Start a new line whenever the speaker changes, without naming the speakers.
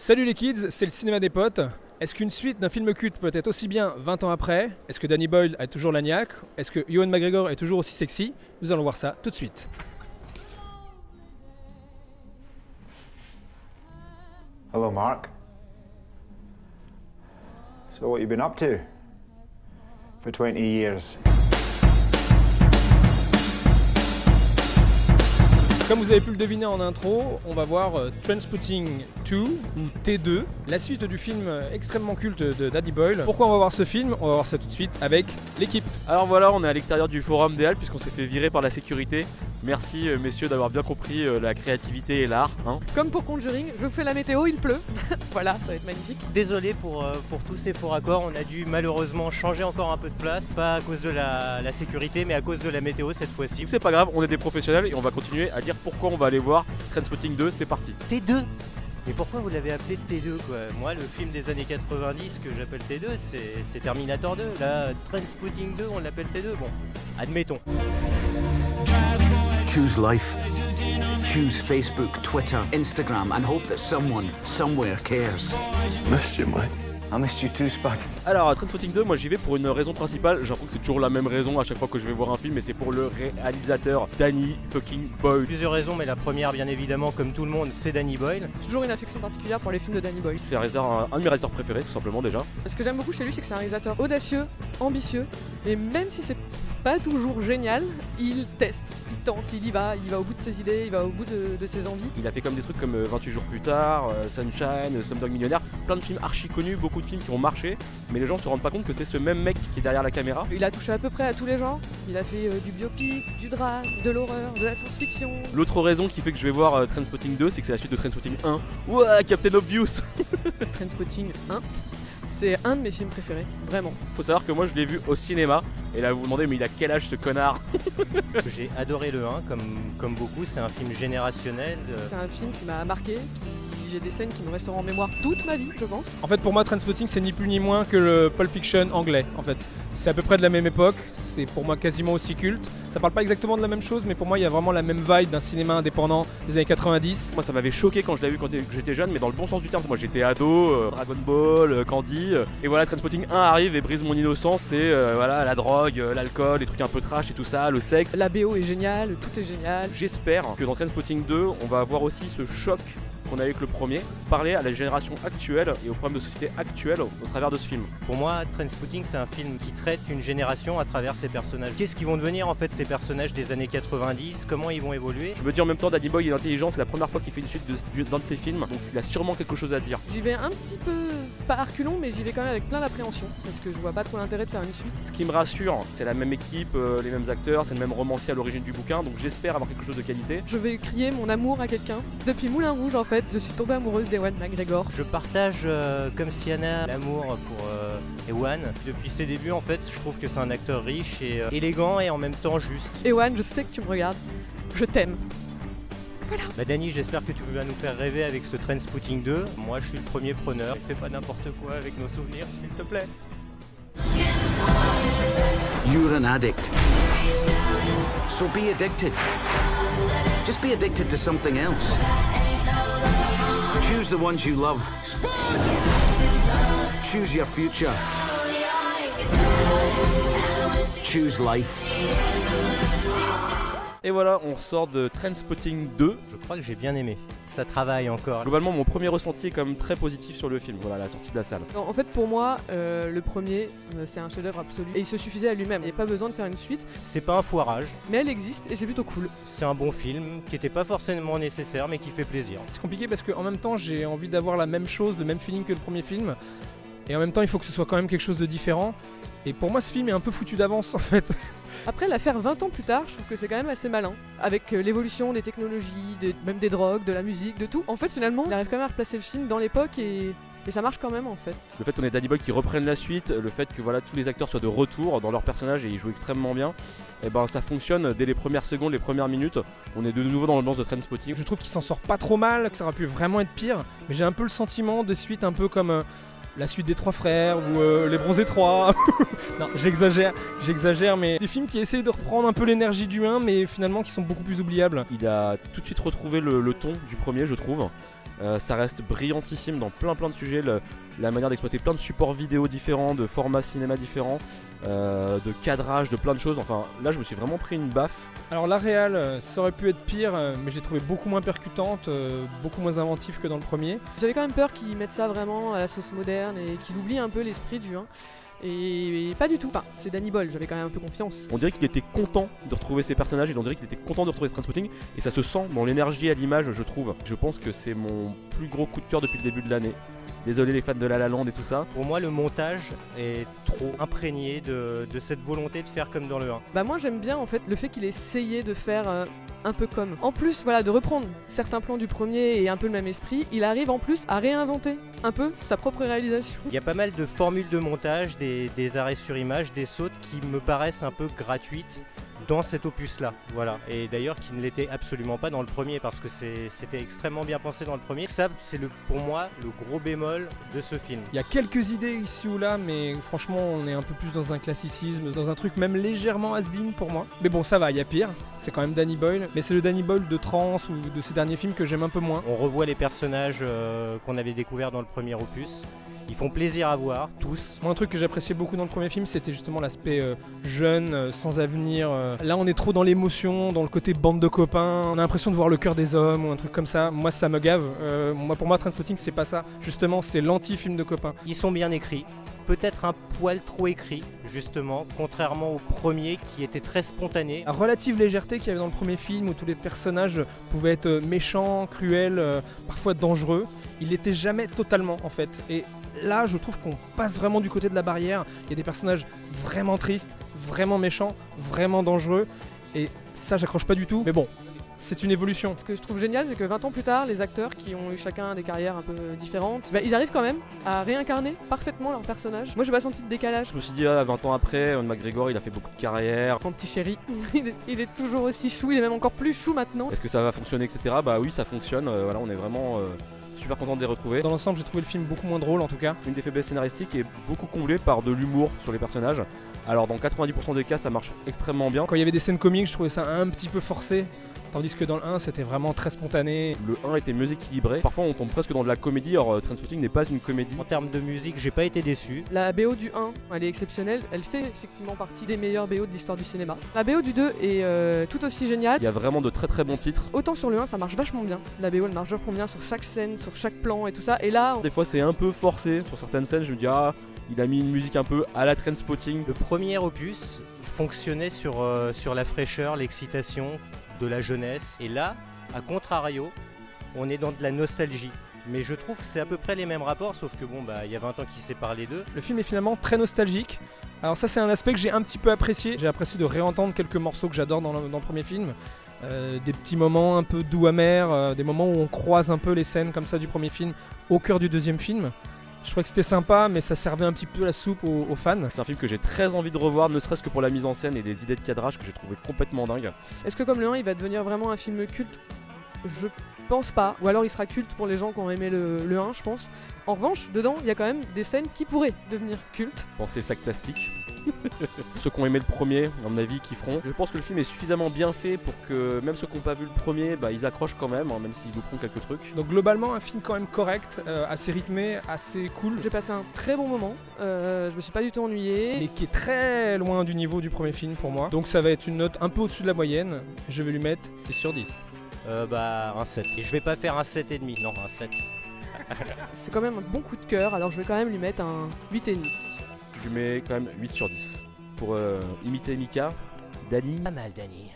Salut les kids, c'est le cinéma des potes. Est-ce qu'une suite d'un film culte peut être aussi bien 20 ans après? Est-ce que Danny Boyle a toujours la niaque? Est-ce que Ewan McGregor est toujours aussi sexy? Nous allons voir ça tout de suite.
Hello, Mark. So what you been up to for 20 years?
Comme vous avez pu le deviner en intro, on va voir Trainspotting 2 ou T2, la suite du film extrêmement culte de Danny Boyle. Pourquoi on va voir ce film? On va voir ça tout de suite avec l'équipe.
Alors voilà, on est à l'extérieur du forum des Halles puisqu'on s'est fait virer par la sécurité. Merci messieurs d'avoir bien compris la créativité et l'art.
Comme pour Conjuring, je vous fais la météo, il pleut. Voilà, ça va être magnifique.
Désolé pour tous ces faux raccords, on a dû malheureusement changer encore un peu de place, pas à cause de la sécurité mais à cause de la météo cette fois-ci.
C'est pas grave, on est des professionnels et on va continuer à dire pourquoi on va aller voir Trainspotting 2, c'est parti.
T2. Mais pourquoi vous l'avez appelé T2 quoi? Moi le film des années 90 que j'appelle T2 c'est Terminator 2. Là Trainspotting 2 on l'appelle T2, bon admettons.
Choose life. Choose Facebook, Twitter, Instagram and hope that someone, somewhere cares.
Missed you, mate. I missed you too, Spud.
Alors Trainspotting 2, moi j'y vais pour une raison principale. J'ai l'impression que c'est toujours la même raison à chaque fois que je vais voir un film, mais c'est pour le réalisateur Danny fucking Boyle.
Plusieurs raisons, mais la première bien évidemment comme tout le monde c'est Danny Boyle.
J'ai toujours une affection particulière pour les films de Danny Boyle.
C'est un de mes réalisateurs préférés tout simplement déjà.
Ce que j'aime beaucoup chez lui, c'est que c'est un réalisateur audacieux, ambitieux, et même si c'est pas toujours génial, il teste, il tente, il y va au bout de ses idées, il va au bout de ses envies.
Il a fait comme des trucs comme 28 jours plus tard, Sunshine, Slumdog Millionnaire, plein de films archi connus, beaucoup de films qui ont marché, mais les gens se rendent pas compte que c'est ce même mec qui est derrière la caméra.
Il a touché à peu près à tous les genres, il a fait du biopic, du drame, de l'horreur, de la science-fiction.
L'autre raison qui fait que je vais voir Trainspotting 2, c'est que c'est la suite de Trainspotting 1. Ouah, Captain Obvious.
Trainspotting 1, c'est un de mes films préférés, vraiment.
Faut savoir que moi je l'ai vu au cinéma, et là vous vous demandez mais il a quel âge ce connard?
J'ai adoré le 1 comme beaucoup, c'est un film générationnel.
C'est un film qui m'a marqué, j'ai des scènes qui me resteront en mémoire toute ma vie, je pense.
En fait, pour moi, Trainspotting, c'est ni plus ni moins que le Pulp Fiction anglais. En fait, c'est à peu près de la même époque. C'est pour moi quasiment aussi culte. Ça parle pas exactement de la même chose, mais pour moi, il y a vraiment la même vibe d'un cinéma indépendant des années 90.
Moi ça m'avait choqué quand je l'ai vu quand j'étais jeune, mais dans le bon sens du terme. Moi j'étais ado, Dragon Ball, Candy, et voilà Trainspotting 1 arrive et brise mon innocence. C'est voilà la drogue, l'alcool, les trucs un peu trash et tout ça, le sexe.
La BO est géniale, tout est génial.
J'espère que dans Trainspotting 2, on va avoir aussi ce choc qu'on a avec le premier, parler à la génération actuelle et aux problèmes de société actuels au travers de ce film.
Pour moi, Trainspotting c'est un film qui traite une génération à travers ses personnages. Qu'est-ce qu'ils vont devenir en fait ces personnages des années 90? Comment ils vont évoluer?
Je me dis en même temps, Danny Boyle est intelligent, c'est la première fois qu'il fait une suite d'un de ses films, donc il a sûrement quelque chose à dire.
J'y vais un petit peu, pas à reculons, mais j'y vais quand même avec plein d'appréhension, parce que je vois pas trop l'intérêt de faire une suite.
Ce qui me rassure, c'est la même équipe, les mêmes acteurs, c'est le même romancier à l'origine du bouquin, donc j'espère avoir quelque chose de qualité.
Je vais crier mon amour à quelqu'un. Depuis Moulin Rouge en fait, je suis tombée amoureuse d'Ewan McGregor.
Je partage comme Sienna l'amour pour Ewan. Depuis ses débuts en fait, je trouve que c'est un acteur riche et élégant et en même temps juste.
Ewan, je sais que tu me regardes, je t'aime. Voilà.
Bah Danny, j'espère que tu vas nous faire rêver avec ce Trainspotting 2. Moi je suis le premier preneur. Fais pas n'importe quoi avec nos souvenirs, s'il te plaît.
You're an addict. So be addicted. Just be addicted to something else. Choose the ones you love. Choose your future. Choose life.
Et voilà, on sort de Trainspotting 2.
Je crois que j'ai bien aimé. Ça travaille encore.
Globalement, mon premier ressenti est quand même très positif sur le film, voilà, à la sortie de la salle.
Non, en fait, pour moi, le premier, c'est un chef-d'œuvre absolu. Et il se suffisait à lui-même. Il n'y a pas besoin de faire une suite.
C'est pas un foirage.
Mais elle existe et c'est plutôt cool.
C'est un bon film qui était pas forcément nécessaire mais qui fait plaisir.
C'est compliqué parce qu'en même temps, j'ai envie d'avoir la même chose, le même feeling que le premier film. Et en même temps, il faut que ce soit quand même quelque chose de différent. Et pour moi, ce film est un peu foutu d'avance en fait.
Après, la faire 20 ans plus tard, je trouve que c'est quand même assez malin. Avec l'évolution des technologies, même des drogues, de la musique, de tout. En fait, finalement, il arrive quand même à replacer le film dans l'époque et ça marche quand même en fait.
Le fait qu'on ait Danny Boyle qui reprenne la suite, le fait que voilà tous les acteurs soient de retour dans leur personnage et ils jouent extrêmement bien, et ben ça fonctionne dès les premières secondes, les premières minutes. On est de nouveau dans l'ambiance de Trainspotting.
Je trouve qu'il s'en sort pas trop mal, que ça aurait pu vraiment être pire, mais j'ai un peu le sentiment de suite un peu comme la suite des Trois Frères ou les Bronzés 3. Non, j'exagère, mais des films qui essayent de reprendre un peu l'énergie du 1, mais finalement qui sont beaucoup plus oubliables.
Il a tout de suite retrouvé le ton du premier, je trouve. Ça reste brillantissime dans plein de sujets, la manière d'exploiter plein de supports vidéo différents, de formats cinéma différents, de cadrage, de plein de choses. Enfin là je me suis vraiment pris une baffe.
Alors la réal, ça aurait pu être pire, mais j'ai trouvé beaucoup moins percutante, beaucoup moins inventif que dans le premier.
J'avais quand même peur qu'ils mettent ça vraiment à la sauce moderne et qu'ils oublient un peu l'esprit du 1. Et pas du tout, enfin c'est Danny Boyle, j'avais quand même un peu confiance.
On dirait qu'il était content de retrouver ses personnages et on dirait qu'il était content de retrouver Trainspotting et ça se sent dans l'énergie à l'image, je trouve. Je pense que c'est mon plus gros coup de cœur depuis le début de l'année. Désolé les fans de La La Land et tout ça.
Pour moi, le montage est trop imprégné de cette volonté de faire comme dans le 1.
Bah moi j'aime bien en fait le fait qu'il ait essayé de faire un peu comme. En plus voilà, de reprendre certains plans du premier et un peu le même esprit, il arrive en plus à réinventer un peu sa propre réalisation.
Il y a pas mal de formules de montage, des arrêts sur image, des sautes qui me paraissent un peu gratuites dans cet opus-là, voilà. Et d'ailleurs qui ne l'était absolument pas dans le premier parce que c'était extrêmement bien pensé dans le premier. Ça, c'est pour moi le gros bémol de ce film.
Il y a quelques idées ici ou là, mais franchement on est un peu plus dans un classicisme, dans un truc même légèrement has-been pour moi. Mais bon ça va, il y a pire, c'est quand même Danny Boyle, mais c'est le Danny Boyle de Trans ou de ses derniers films que j'aime un peu moins.
On revoit les personnages qu'on avait découverts dans le premier opus. Ils font plaisir à voir, tous.
Moi, un truc que j'appréciais beaucoup dans le premier film, c'était justement l'aspect jeune, sans avenir. Là, on est trop dans l'émotion, dans le côté bande de copains. On a l'impression de voir le cœur des hommes ou un truc comme ça. Moi, ça me gave. Pour moi, Trainspotting, c'est pas ça. Justement, c'est l'anti-film de copains.
Ils sont bien écrits. Peut-être un poil trop écrit, justement, contrairement au premier qui était très spontané.
La relative légèreté qu'il y avait dans le premier film, où tous les personnages pouvaient être méchants, cruels, parfois dangereux, il l'était jamais totalement en fait. Et là, je trouve qu'on passe vraiment du côté de la barrière. Il y a des personnages vraiment tristes, vraiment méchants, vraiment dangereux. Et ça, j'accroche pas du tout. Mais bon, c'est une évolution.
Ce que je trouve génial, c'est que 20 ans plus tard, les acteurs qui ont eu chacun des carrières un peu différentes, ils arrivent quand même à réincarner parfaitement leur personnage. Moi, j'ai pas senti de décalage.
Je me suis dit, 20 ans après, Ewan McGregor, il a fait beaucoup de carrière.
Mon petit chéri, il est toujours aussi chou, il est même encore plus chou maintenant.
Est-ce que ça va fonctionner, etc. Bah oui, ça fonctionne. Voilà, on est vraiment super content de les retrouver.
Dans l'ensemble, j'ai trouvé le film beaucoup moins drôle en tout cas.
Une des faiblesses scénaristiques est beaucoup comblée par de l'humour sur les personnages. Alors dans 90% des cas, ça marche extrêmement bien.
Quand il y avait des scènes comiques, je trouvais ça un petit peu forcé. Tandis que dans le 1, c'était vraiment très spontané.
Le 1 était mieux équilibré. Parfois, on tombe presque dans de la comédie. Alors, Trainspotting n'est pas une comédie.
En termes de musique, j'ai pas été déçu.
La BO du 1, elle est exceptionnelle. Elle fait effectivement partie des meilleures BO de l'histoire du cinéma. La BO du 2 est tout aussi géniale.
Il y a vraiment de très bons titres.
Autant sur le 1, ça marche vachement bien. La BO, elle marche vachement bien sur chaque scène, sur chaque plan et tout ça. Et là,
des fois, c'est un peu forcé. Sur certaines scènes, je me dis, il a mis une musique un peu à la Trainspotting.
Le premier opus fonctionnait sur la fraîcheur, l'excitation de la jeunesse. Et là, à contrario, on est dans de la nostalgie. Mais je trouve que c'est à peu près les mêmes rapports, sauf que bon, il y a 20 ans qu'ils séparent les deux.
Le film est finalement très nostalgique. Alors ça, c'est un aspect que j'ai un petit peu apprécié. J'ai apprécié de réentendre quelques morceaux que j'adore dans le premier film. Des petits moments un peu doux amers, des moments où on croise un peu les scènes comme ça du premier film au cœur du deuxième film. Je trouvais que c'était sympa, mais ça servait un petit peu la soupe aux fans.
C'est un film que j'ai très envie de revoir, ne serait-ce que pour la mise en scène et les idées de cadrage que j'ai trouvé complètement dingues.
Est-ce que comme le 1, il va devenir vraiment un film culte ? Je pense pas. Ou alors il sera culte pour les gens qui ont aimé le 1, je pense. En revanche, dedans, il y a quand même des scènes qui pourraient devenir cultes.
Pensez Sac-Tastic. Ceux qui ont aimé le premier, à mon avis, kifferont. Je pense que le film est suffisamment bien fait pour que même ceux qui n'ont pas vu le premier, ils accrochent quand même, même s'ils louperont quelques trucs.
Donc globalement, un film quand même correct, assez rythmé, assez cool.
J'ai passé un très bon moment, je me suis pas du tout ennuyé.
Mais qui est très loin du niveau du premier film pour moi. Donc ça va être une note un peu au-dessus de la moyenne. Je vais lui mettre 6 sur 10.
Un 7. Et je vais pas faire un 7,5, non, un 7.
C'est quand même un bon coup de cœur, alors je vais quand même lui mettre un 8,5.
Je lui mets quand même 8 sur 10. Pour imiter Mika, Dani.
Pas mal, Dani.